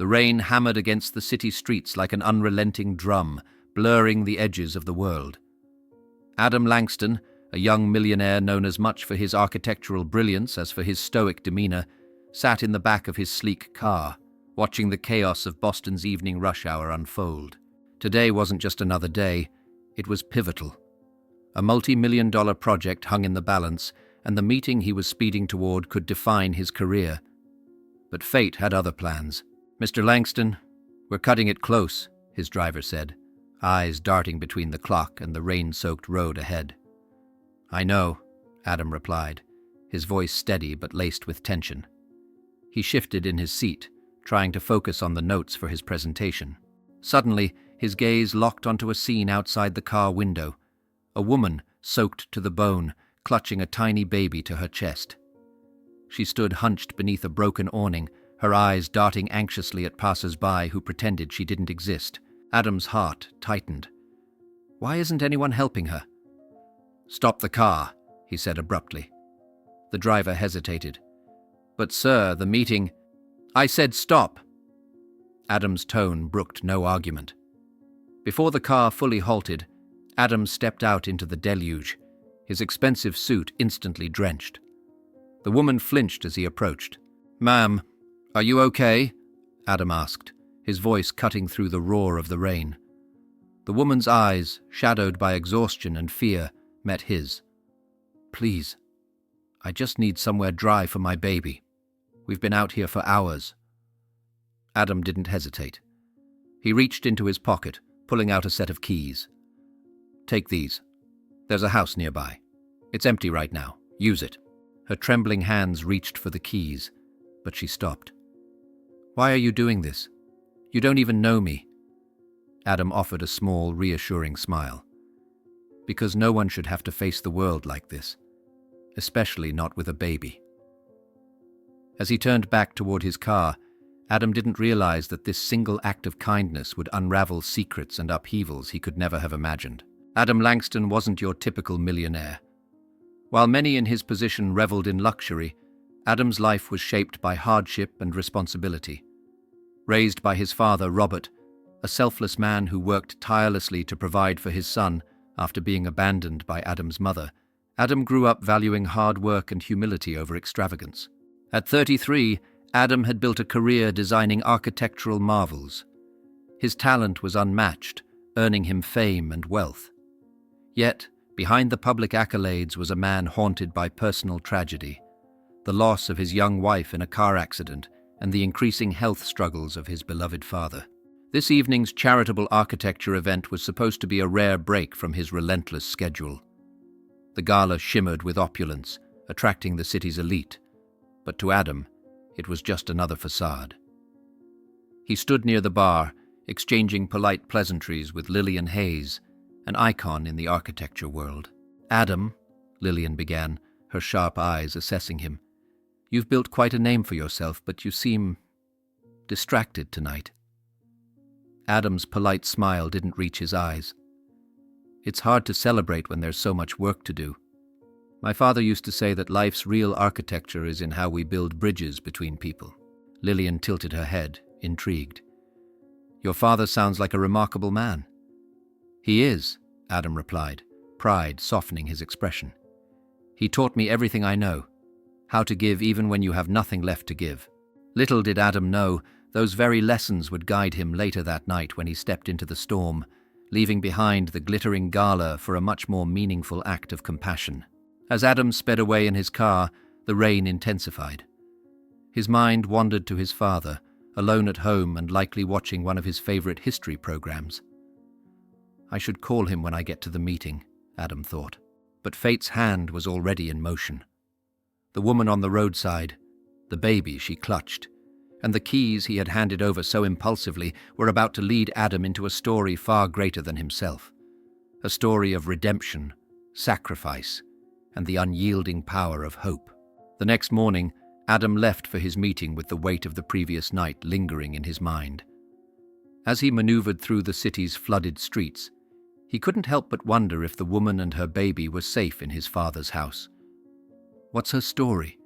The rain hammered against the city streets like an unrelenting drum, blurring the edges of the world. Adam Langston, a young millionaire known as much for his architectural brilliance as for his stoic demeanor, sat in the back of his sleek car, watching the chaos of Boston's evening rush hour unfold. Today wasn't just another day, it was pivotal. A multi-million-dollar project hung in the balance, and the meeting he was speeding toward could define his career. But fate had other plans. "Mr. Langston, we're cutting it close," his driver said, eyes darting between the clock and the rain-soaked road ahead. "I know," Adam replied, his voice steady but laced with tension. He shifted in his seat, trying to focus on the notes for his presentation. Suddenly, his gaze locked onto a scene outside the car window. A woman, soaked to the bone, clutching a tiny baby to her chest. She stood hunched beneath a broken awning, her eyes darting anxiously at passers-by who pretended she didn't exist. Adam's heart tightened. Why isn't anyone helping her? "Stop the car," he said abruptly. The driver hesitated. "But sir, the meeting—" "I said stop!" Adam's tone brooked no argument. Before the car fully halted, Adam stepped out into the deluge, his expensive suit instantly drenched. The woman flinched as he approached. "Ma'am, are you okay?" Adam asked, his voice cutting through the roar of the rain. The woman's eyes, shadowed by exhaustion and fear, met his. "Please, I just need somewhere dry for my baby. We've been out here for hours." Adam didn't hesitate. He reached into his pocket, pulling out a set of keys. "Take these. There's a house nearby. It's empty right now. Use it." Her trembling hands reached for the keys, but she stopped. "Why are you doing this? You don't even know me." Adam offered a small, reassuring smile. "Because no one should have to face the world like this, especially not with a baby." As he turned back toward his car, Adam didn't realize that this single act of kindness would unravel secrets and upheavals he could never have imagined. Adam Langston wasn't your typical millionaire. While many in his position reveled in luxury, Adam's life was shaped by hardship and responsibility. Raised by his father, Robert, a selfless man who worked tirelessly to provide for his son after being abandoned by Adam's mother, Adam grew up valuing hard work and humility over extravagance. At 33, Adam had built a career designing architectural marvels. His talent was unmatched, earning him fame and wealth. Yet, behind the public accolades was a man haunted by personal tragedy, the loss of his young wife in a car accident and the increasing health struggles of his beloved father. This evening's charitable architecture event was supposed to be a rare break from his relentless schedule. The gala shimmered with opulence, attracting the city's elite, but to Adam, it was just another facade. He stood near the bar, exchanging polite pleasantries with Lillian Hayes, an icon in the architecture world. "Adam," Lillian began, her sharp eyes assessing him, "you've built quite a name for yourself, but you seem distracted tonight." Adam's polite smile didn't reach his eyes. "It's hard to celebrate when there's so much work to do. My father used to say that life's real architecture is in how we build bridges between people." Lillian tilted her head, intrigued. "Your father sounds like a remarkable man." "He is," Adam replied, pride softening his expression. "He taught me everything I know, how to give even when you have nothing left to give." Little did Adam know, those very lessons would guide him later that night when he stepped into the storm, leaving behind the glittering gala for a much more meaningful act of compassion. As Adam sped away in his car, the rain intensified. His mind wandered to his father, alone at home and likely watching one of his favorite history programs. I should call him when I get to the meeting, Adam thought. But fate's hand was already in motion. The woman on the roadside, the baby she clutched, and the keys he had handed over so impulsively were about to lead Adam into a story far greater than himself. A story of redemption, sacrifice, and the unyielding power of hope. The next morning, Adam left for his meeting with the weight of the previous night lingering in his mind. As he maneuvered through the city's flooded streets, he couldn't help but wonder if the woman and her baby were safe in his father's house. What's her story?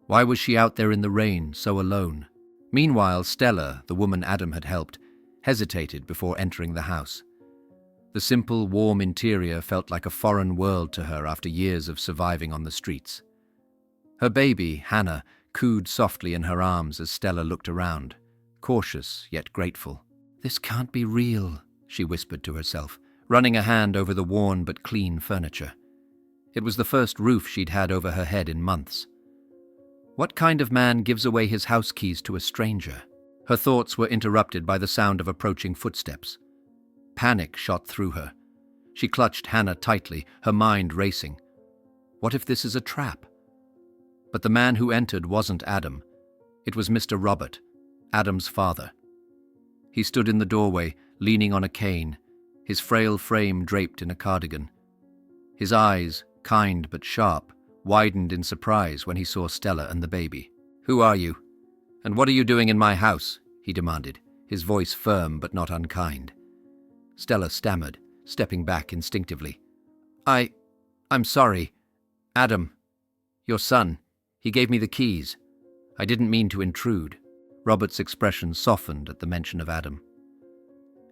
Why was she out there in the rain, so alone? Meanwhile, Stella, the woman Adam had helped, hesitated before entering the house. The simple, warm interior felt like a foreign world to her after years of surviving on the streets. Her baby, Hannah, cooed softly in her arms as Stella looked around, cautious yet grateful. "This can't be real," she whispered to herself, running a hand over the worn but clean furniture. It was the first roof she'd had over her head in months. What kind of man gives away his house keys to a stranger? Her thoughts were interrupted by the sound of approaching footsteps. Panic shot through her. She clutched Hannah tightly, her mind racing. What if this is a trap? But the man who entered wasn't Adam. It was Mr. Robert, Adam's father. He stood in the doorway, leaning on a cane, his frail frame draped in a cardigan. His eyes, kind but sharp, widened in surprise when he saw Stella and the baby. "Who are you? And what are you doing in my house?" he demanded, his voice firm but not unkind. Stella stammered, stepping back instinctively. I'm sorry. Adam, your son, he gave me the keys. I didn't mean to intrude." Robert's expression softened at the mention of Adam.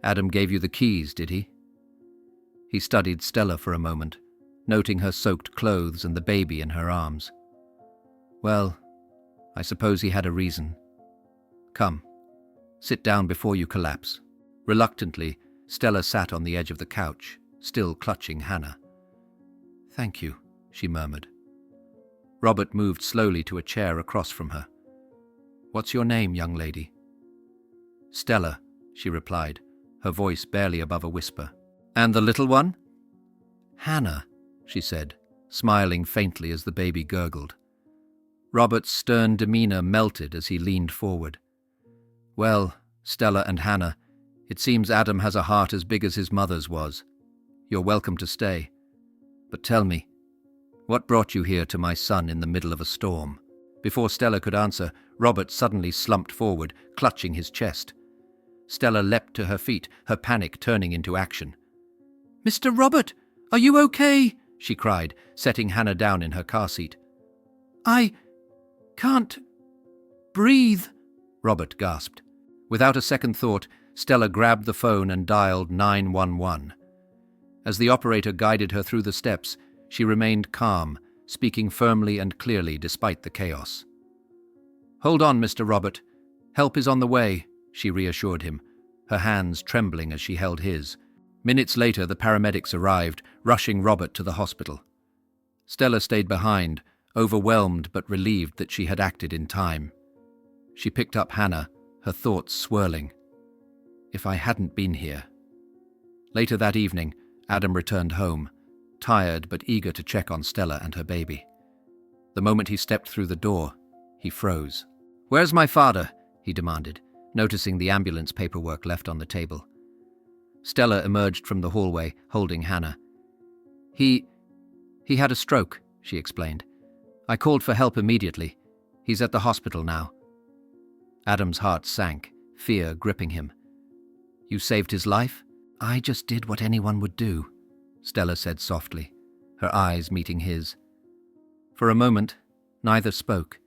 "Adam gave you the keys, did he?" He studied Stella for a moment, noting her soaked clothes and the baby in her arms. "Well, I suppose he had a reason. Come, sit down before you collapse." Reluctantly, Stella sat on the edge of the couch, still clutching Hannah. "Thank you," she murmured. Robert moved slowly to a chair across from her. "What's your name, young lady?" "Stella," she replied, her voice barely above a whisper. "And the little one?" "Hannah," she said, smiling faintly as the baby gurgled. Robert's stern demeanor melted as he leaned forward. "Well, Stella and Hannah, it seems Adam has a heart as big as his mother's was. You're welcome to stay. But tell me, what brought you here to my son in the middle of a storm?" Before Stella could answer, Robert suddenly slumped forward, clutching his chest. Stella leapt to her feet, her panic turning into action. "Mr. Robert, are you okay?" she cried, setting Hannah down in her car seat. "I can't breathe," Robert gasped. Without a second thought, Stella grabbed the phone and dialed 911. As the operator guided her through the steps, she remained calm, speaking firmly and clearly despite the chaos. "Hold on, Mr. Robert. Help is on the way," she reassured him, her hands trembling as she held his. Minutes later, the paramedics arrived, rushing Robert to the hospital. Stella stayed behind, overwhelmed but relieved that she had acted in time. She picked up Hannah, her thoughts swirling. If I hadn't been here. Later that evening, Adam returned home, tired but eager to check on Stella and her baby. The moment he stepped through the door, he froze. "Where's my father?" he demanded, noticing the ambulance paperwork left on the table. Stella emerged from the hallway, holding Hannah. He had a stroke," she explained. "I called for help immediately. He's at the hospital now." Adam's heart sank, fear gripping him. "You saved his life?" "I just did what anyone would do," Stella said softly, her eyes meeting his. For a moment, neither spoke.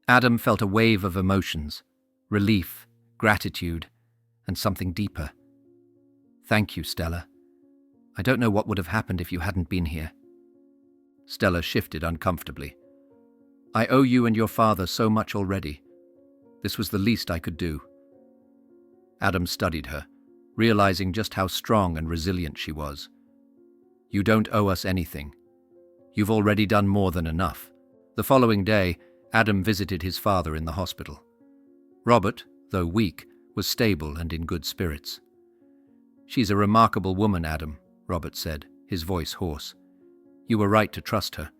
Adam felt a wave of emotions, relief, gratitude, and something deeper. "Thank you, Stella. I don't know what would have happened if you hadn't been here." Stella shifted uncomfortably. "I owe you and your father so much already. This was the least I could do." Adam studied her, realizing just how strong and resilient she was. "You don't owe us anything. You've already done more than enough." The following day, Adam visited his father in the hospital. Robert, though weak, was stable and in good spirits. "She's a remarkable woman, Adam," Robert said, his voice hoarse. "You were right to trust her.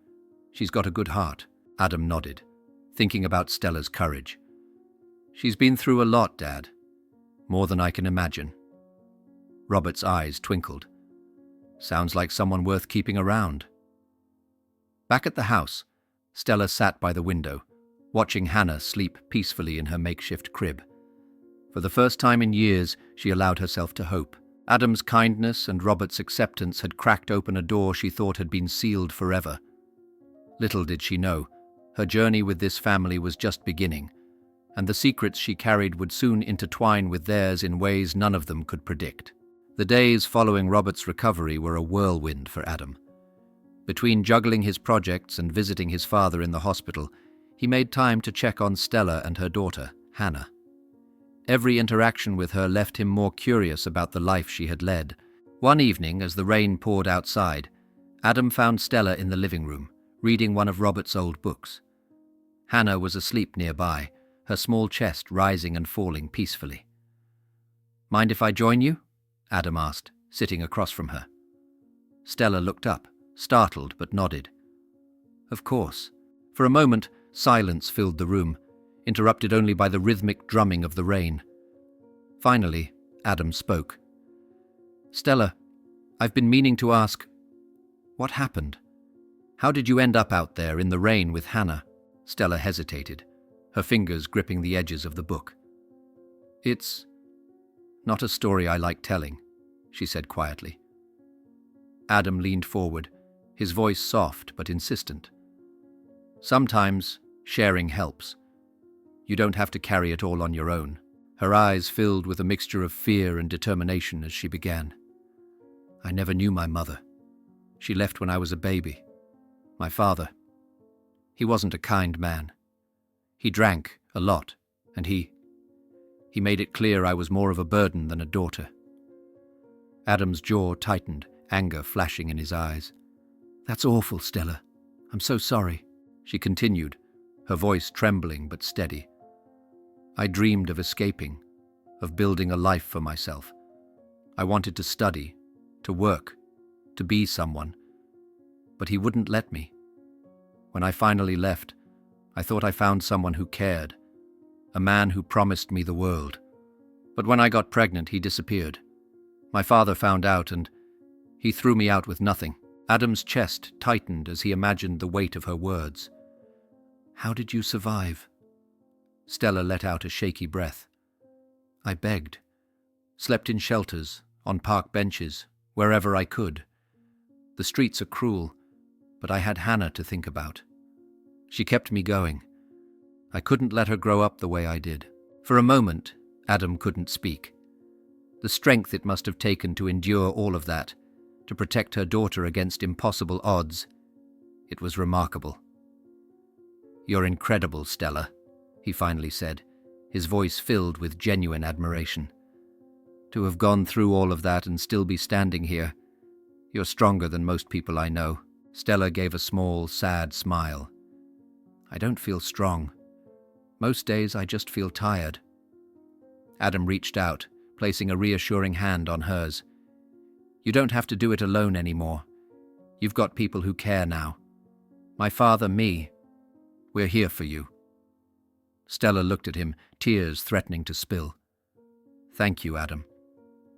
She's got a good heart." Adam nodded, thinking about Stella's courage. "She's been through a lot, Dad. More than I can imagine." Robert's eyes twinkled. "Sounds like someone worth keeping around." Back at the house, Stella sat by the window, watching Hannah sleep peacefully in her makeshift crib. For the first time in years, she allowed herself to hope. Adam's kindness and Robert's acceptance had cracked open a door she thought had been sealed forever. Little did she know, her journey with this family was just beginning, and the secrets she carried would soon intertwine with theirs in ways none of them could predict. The days following Robert's recovery were a whirlwind for Adam. Between juggling his projects and visiting his father in the hospital, he made time to check on Stella and her daughter, Hannah. Every interaction with her left him more curious about the life she had led. One evening, as the rain poured outside, Adam found Stella in the living room, reading one of Robert's old books. Hannah was asleep nearby, her small chest rising and falling peacefully. "Mind if I join you?" Adam asked, sitting across from her. Stella looked up, startled but nodded. Of course. For a moment, silence filled the room, interrupted only by the rhythmic drumming of the rain. Finally, Adam spoke. "Stella, I've been meaning to ask, what happened? How did you end up out there in the rain with Hannah?" Stella hesitated, her fingers gripping the edges of the book. "It's not a story I like telling," she said quietly. Adam leaned forward, his voice soft but insistent. "Sometimes sharing helps. You don't have to carry it all on your own." Her eyes filled with a mixture of fear and determination as she began. "I never knew my mother. She left when I was a baby. My father, he wasn't a kind man. He drank a lot, and he made it clear I was more of a burden than a daughter." Adam's jaw tightened, anger flashing in his eyes. "That's awful, Stella. I'm so sorry," she continued, her voice trembling but steady. "I dreamed of escaping, of building a life for myself. I wanted to study, to work, to be someone. But he wouldn't let me. When I finally left, I thought I found someone who cared, a man who promised me the world. But when I got pregnant, he disappeared. My father found out, and he threw me out with nothing." Adam's chest tightened as he imagined the weight of her words. "How did you survive?" Stella let out a shaky breath. "I begged, slept in shelters, on park benches, wherever I could. The streets are cruel, but I had Hannah to think about. She kept me going. I couldn't let her grow up the way I did." For a moment, Adam couldn't speak. The strength it must have taken to endure all of that, to protect her daughter against impossible odds, it was remarkable. "You're incredible, Stella," he finally said, his voice filled with genuine admiration. "To have gone through all of that and still be standing here, you're stronger than most people I know." Stella gave a small, sad smile. "I don't feel strong. Most days I just feel tired." Adam reached out, placing a reassuring hand on hers. "You don't have to do it alone anymore. You've got people who care now. My father, me. We're here for you." Stella looked at him, tears threatening to spill. "Thank you, Adam.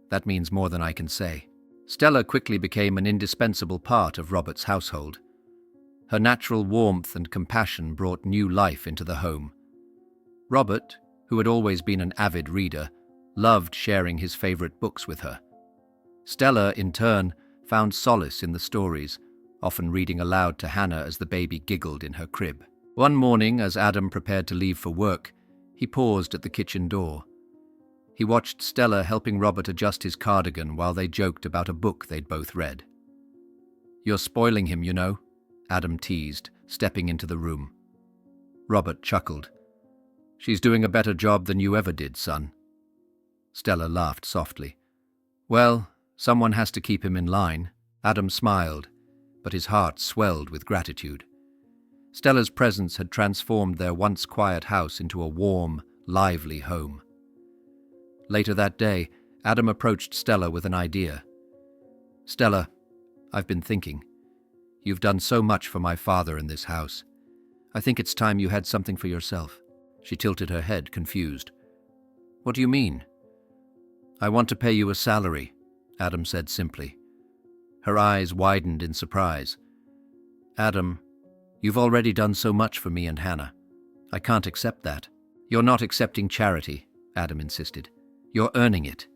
That means more than I can say." Stella quickly became an indispensable part of Robert's household. Her natural warmth and compassion brought new life into the home. Robert, who had always been an avid reader, loved sharing his favorite books with her. Stella, in turn, found solace in the stories, often reading aloud to Hannah as the baby giggled in her crib. One morning, as Adam prepared to leave for work, he paused at the kitchen door. He watched Stella helping Robert adjust his cardigan while they joked about a book they'd both read. "You're spoiling him, you know," Adam teased, stepping into the room. Robert chuckled. "She's doing a better job than you ever did, son." Stella laughed softly. "Well, someone has to keep him in line." Adam smiled, but his heart swelled with gratitude. Stella's presence had transformed their once quiet house into a warm, lively home. Later that day, Adam approached Stella with an idea. "Stella, I've been thinking. You've done so much for my father in this house. I think it's time you had something for yourself." She tilted her head, confused. "What do you mean?" "I want to pay you a salary," Adam said simply. Her eyes widened in surprise. "Adam, you've already done so much for me and Hannah. I can't accept that." "You're not accepting charity," Adam insisted. "You're earning it.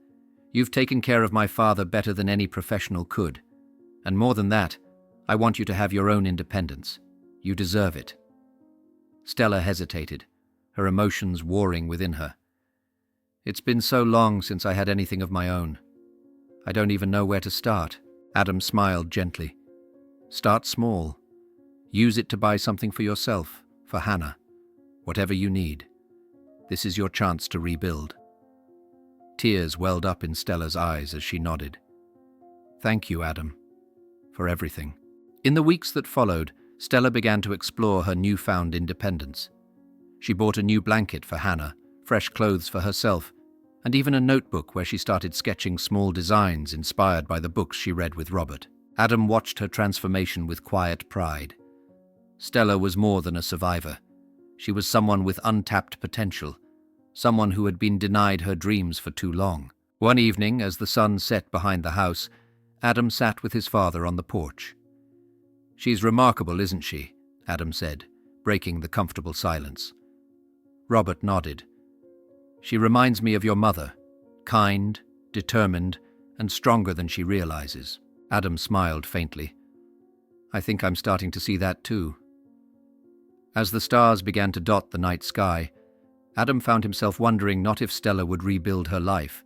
You've taken care of my father better than any professional could. And more than that, I want you to have your own independence. You deserve it." Stella hesitated, her emotions warring within her. "It's been so long since I had anything of my own. I don't even know where to start." Adam smiled gently. "Start small. Use it to buy something for yourself, for Hannah. Whatever you need. This is your chance to rebuild." Tears welled up in Stella's eyes as she nodded. "Thank you, Adam, for everything." In the weeks that followed, Stella began to explore her newfound independence. She bought a new blanket for Hannah, fresh clothes for herself, and even a notebook where she started sketching small designs inspired by the books she read with Robert. Adam watched her transformation with quiet pride. Stella was more than a survivor. She was someone with untapped potential, someone who had been denied her dreams for too long. One evening, as the sun set behind the house, Adam sat with his father on the porch. "She's remarkable, isn't she?" Adam said, breaking the comfortable silence. Robert nodded. "She reminds me of your mother, kind, determined, and stronger than she realizes." Adam smiled faintly. "I think I'm starting to see that too." As the stars began to dot the night sky, Adam found himself wondering not if Stella would rebuild her life,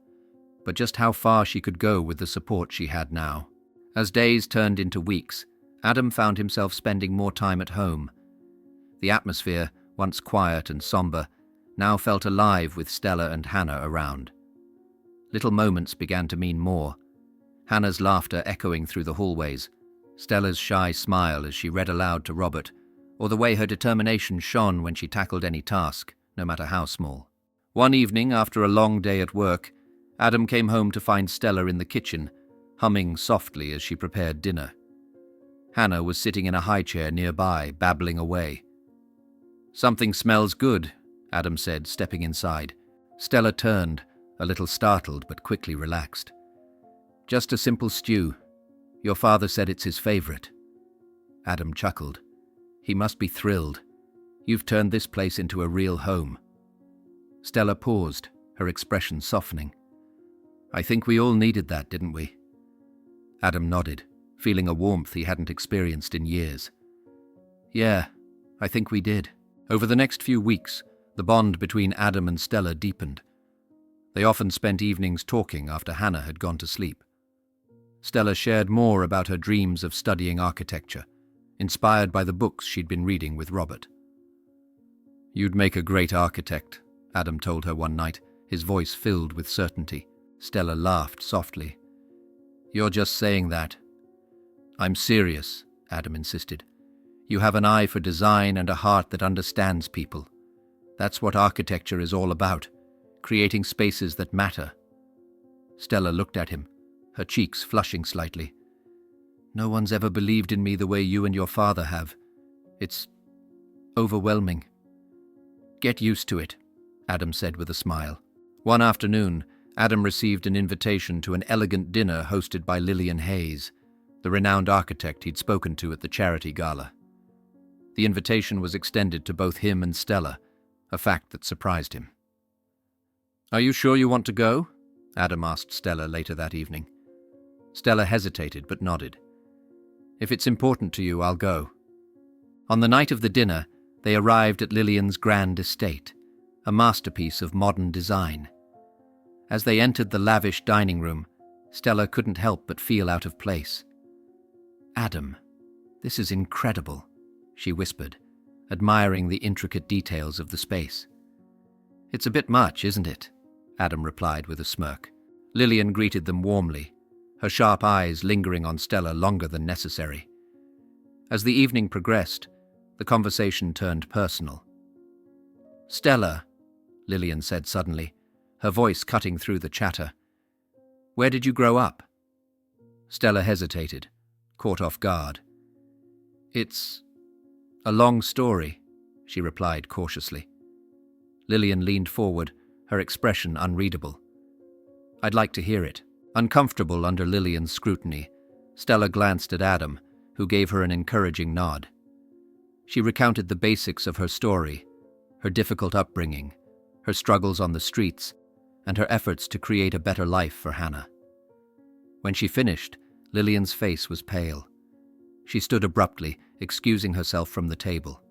but just how far she could go with the support she had now. As days turned into weeks, Adam found himself spending more time at home. The atmosphere, once quiet and somber, now felt alive with Stella and Hannah around. Little moments began to mean more. Hannah's laughter echoing through the hallways, Stella's shy smile as she read aloud to Robert, or the way her determination shone when she tackled any task, no matter how small. One evening, after a long day at work, Adam came home to find Stella in the kitchen, humming softly as she prepared dinner. Hannah was sitting in a high chair nearby, babbling away. "Something smells good," Adam said, stepping inside. Stella turned, a little startled but quickly relaxed. "Just a simple stew. Your father said it's his favorite." Adam chuckled. He must be thrilled. "You've turned this place into a real home." Stella paused, her expression softening. "I think we all needed that, didn't we?" Adam nodded, feeling a warmth he hadn't experienced in years. "Yeah, I think we did." Over the next few weeks, the bond between Adam and Stella deepened. They often spent evenings talking after Hannah had gone to sleep. Stella shared more about her dreams of studying architecture, inspired by the books she'd been reading with Robert. "You'd make a great architect," Adam told her one night, his voice filled with certainty. Stella laughed softly. "You're just saying that." "I'm serious," Adam insisted. "You have an eye for design and a heart that understands people. That's what architecture is all about, creating spaces that matter." Stella looked at him, her cheeks flushing slightly. "No one's ever believed in me the way you and your father have. It's overwhelming." "Get used to it," Adam said with a smile. One afternoon, Adam received an invitation to an elegant dinner hosted by Lillian Hayes, the renowned architect he'd spoken to at the charity gala. The invitation was extended to both him and Stella, a fact that surprised him. "Are you sure you want to go?" Adam asked Stella later that evening. Stella hesitated but nodded. "If it's important to you, I'll go." On the night of the dinner, they arrived at Lillian's grand estate, a masterpiece of modern design. As they entered the lavish dining room, Stella couldn't help but feel out of place. "Adam, this is incredible," she whispered, admiring the intricate details of the space. "It's a bit much, isn't it?" Adam replied with a smirk. Lillian greeted them warmly, her sharp eyes lingering on Stella longer than necessary. As the evening progressed, the conversation turned personal. "Stella," Lillian said suddenly, her voice cutting through the chatter, "where did you grow up?" Stella hesitated, caught off guard. "It's a long story," she replied cautiously. Lillian leaned forward, her expression unreadable. "I'd like to hear it." Uncomfortable under Lillian's scrutiny, Stella glanced at Adam, who gave her an encouraging nod. She recounted the basics of her story, her difficult upbringing, her struggles on the streets, and her efforts to create a better life for Hannah. When she finished, Lillian's face was pale. She stood abruptly, excusing herself from the table.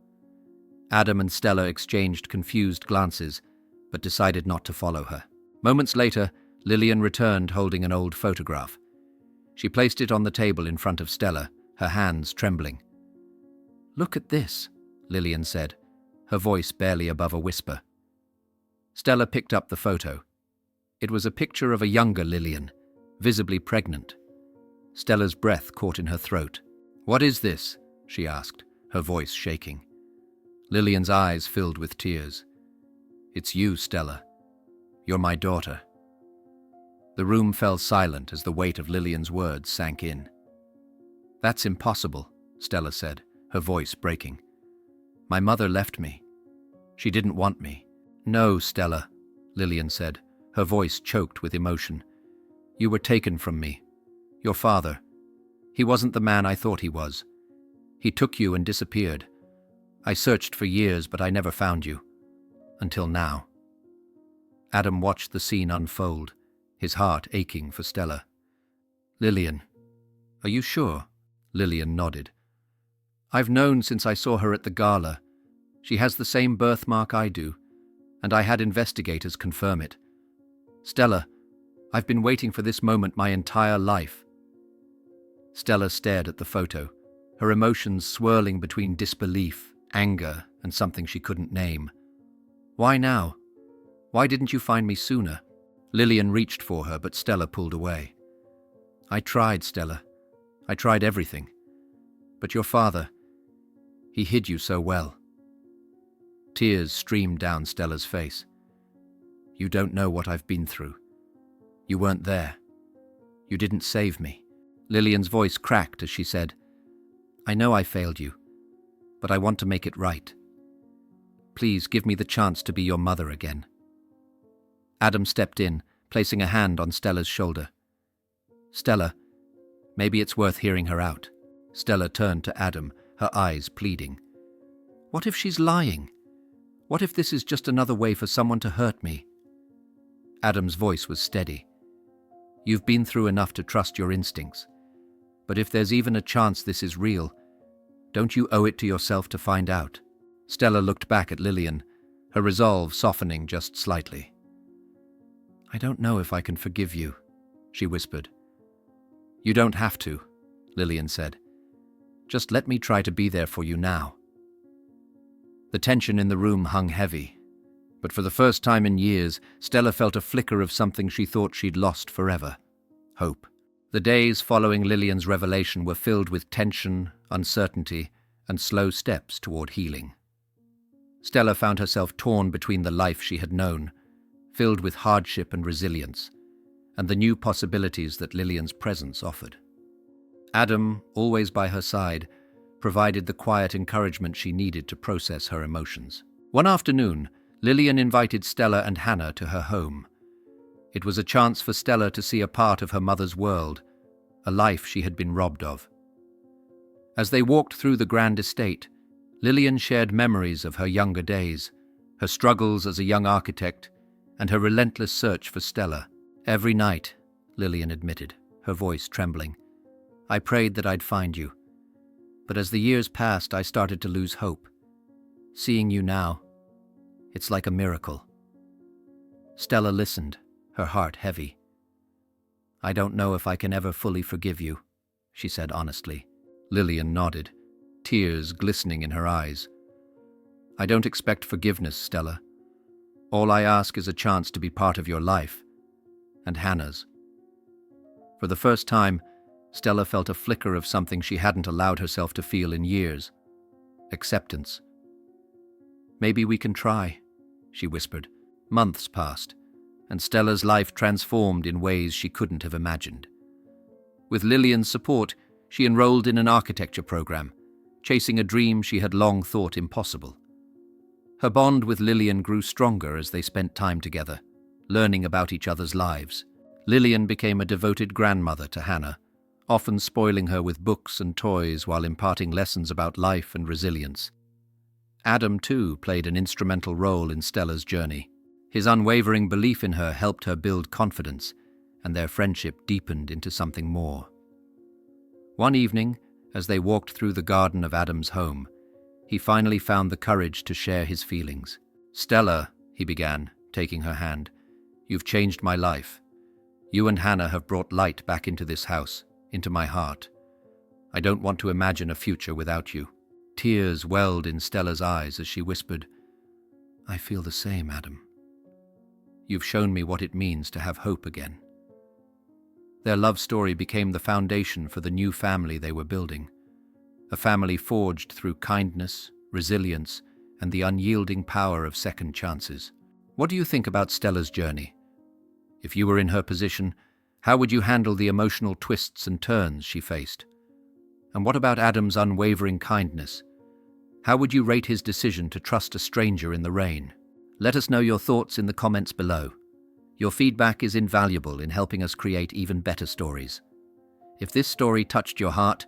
Adam and Stella exchanged confused glances, but decided not to follow her. Moments later, Lillian returned holding an old photograph. She placed it on the table in front of Stella, her hands trembling. "Look at this," Lillian said, her voice barely above a whisper. Stella picked up the photo. It was a picture of a younger Lillian, visibly pregnant. Stella's breath caught in her throat. "What is this?" she asked, her voice shaking. Lillian's eyes filled with tears. "It's you, Stella. You're my daughter." The room fell silent as the weight of Lillian's words sank in. "That's impossible," Stella said, her voice breaking. "My mother left me. She didn't want me." "No, Stella," Lillian said, her voice choked with emotion. "You were taken from me. Your father. He wasn't the man I thought he was. He took you and disappeared. I searched for years, but I never found you. Until now." Adam watched the scene unfold, his heart aching for Stella. "Lillian, are you sure?" Lillian nodded. "I've known since I saw her at the gala. She has the same birthmark I do, and I had investigators confirm it. Stella, I've been waiting for this moment my entire life." Stella stared at the photo, her emotions swirling between disbelief, anger, and something she couldn't name. "Why now? Why didn't you find me sooner?" Lillian reached for her, but Stella pulled away. "I tried, Stella. I tried everything. But your father, he hid you so well." Tears streamed down Stella's face. "You don't know what I've been through. You weren't there. You didn't save me." Lillian's voice cracked as she said, "I know I failed you, but I want to make it right. Please give me the chance to be your mother again." Adam stepped in, placing a hand on Stella's shoulder. "Stella, maybe it's worth hearing her out." Stella turned to Adam, her eyes pleading. "What if she's lying? What if this is just another way for someone to hurt me?" Adam's voice was steady. "You've been through enough to trust your instincts. But if there's even a chance this is real, don't you owe it to yourself to find out?" Stella looked back at Lillian, her resolve softening just slightly. "I don't know if I can forgive you," she whispered. "You don't have to," Lillian said. "Just let me try to be there for you now." The tension in the room hung heavy, but for the first time in years, Stella felt a flicker of something she thought she'd lost forever: hope. The days following Lillian's revelation were filled with tension, uncertainty, and slow steps toward healing. Stella found herself torn between the life she had known, filled with hardship and resilience, and the new possibilities that Lillian's presence offered. Adam, always by her side, provided the quiet encouragement she needed to process her emotions. One afternoon, Lillian invited Stella and Hannah to her home. It was a chance for Stella to see a part of her mother's world, a life she had been robbed of. As they walked through the grand estate, Lillian shared memories of her younger days, her struggles as a young architect, and her relentless search for Stella. "Every night," Lillian admitted, her voice trembling, "I prayed that I'd find you. But as the years passed, I started to lose hope. Seeing you now, it's like a miracle." Stella listened, her heart heavy. "I don't know if I can ever fully forgive you," she said honestly. Lillian nodded, tears glistening in her eyes. "I don't expect forgiveness, Stella. All I ask is a chance to be part of your life, and Hannah's." For the first time, Stella felt a flicker of something she hadn't allowed herself to feel in years: acceptance. "Maybe we can try," she whispered. Months passed, and Stella's life transformed in ways she couldn't have imagined. With Lillian's support, she enrolled in an architecture program, chasing a dream she had long thought impossible. Her bond with Lillian grew stronger as they spent time together, learning about each other's lives. Lillian became a devoted grandmother to Hannah, often spoiling her with books and toys while imparting lessons about life and resilience. Adam, too, played an instrumental role in Stella's journey. His unwavering belief in her helped her build confidence, and their friendship deepened into something more. One evening, as they walked through the garden of Adam's home, He finally found the courage to share his feelings. "Stella," he began, taking her hand, "you've changed my life. You and Hannah have brought light back into this house, into my heart. I don't want to imagine a future without you." Tears welled in Stella's eyes as she whispered, "I feel the same, Adam. You've shown me what it means to have hope again." Their love story became the foundation for the new family they were building, a family forged through kindness, resilience, and the unyielding power of second chances. What do you think about Stella's journey? If you were in her position, how would you handle the emotional twists and turns she faced? And what about Adam's unwavering kindness? How would you rate his decision to trust a stranger in the rain? Let us know your thoughts in the comments below. Your feedback is invaluable in helping us create even better stories. If this story touched your heart,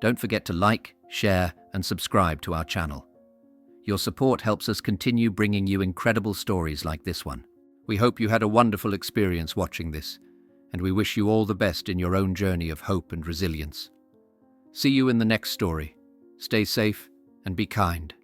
don't forget to like, share, and subscribe to our channel. Your support helps us continue bringing you incredible stories like this one. We hope you had a wonderful experience watching this, and we wish you all the best in your own journey of hope and resilience. See you in the next story. Stay safe and be kind.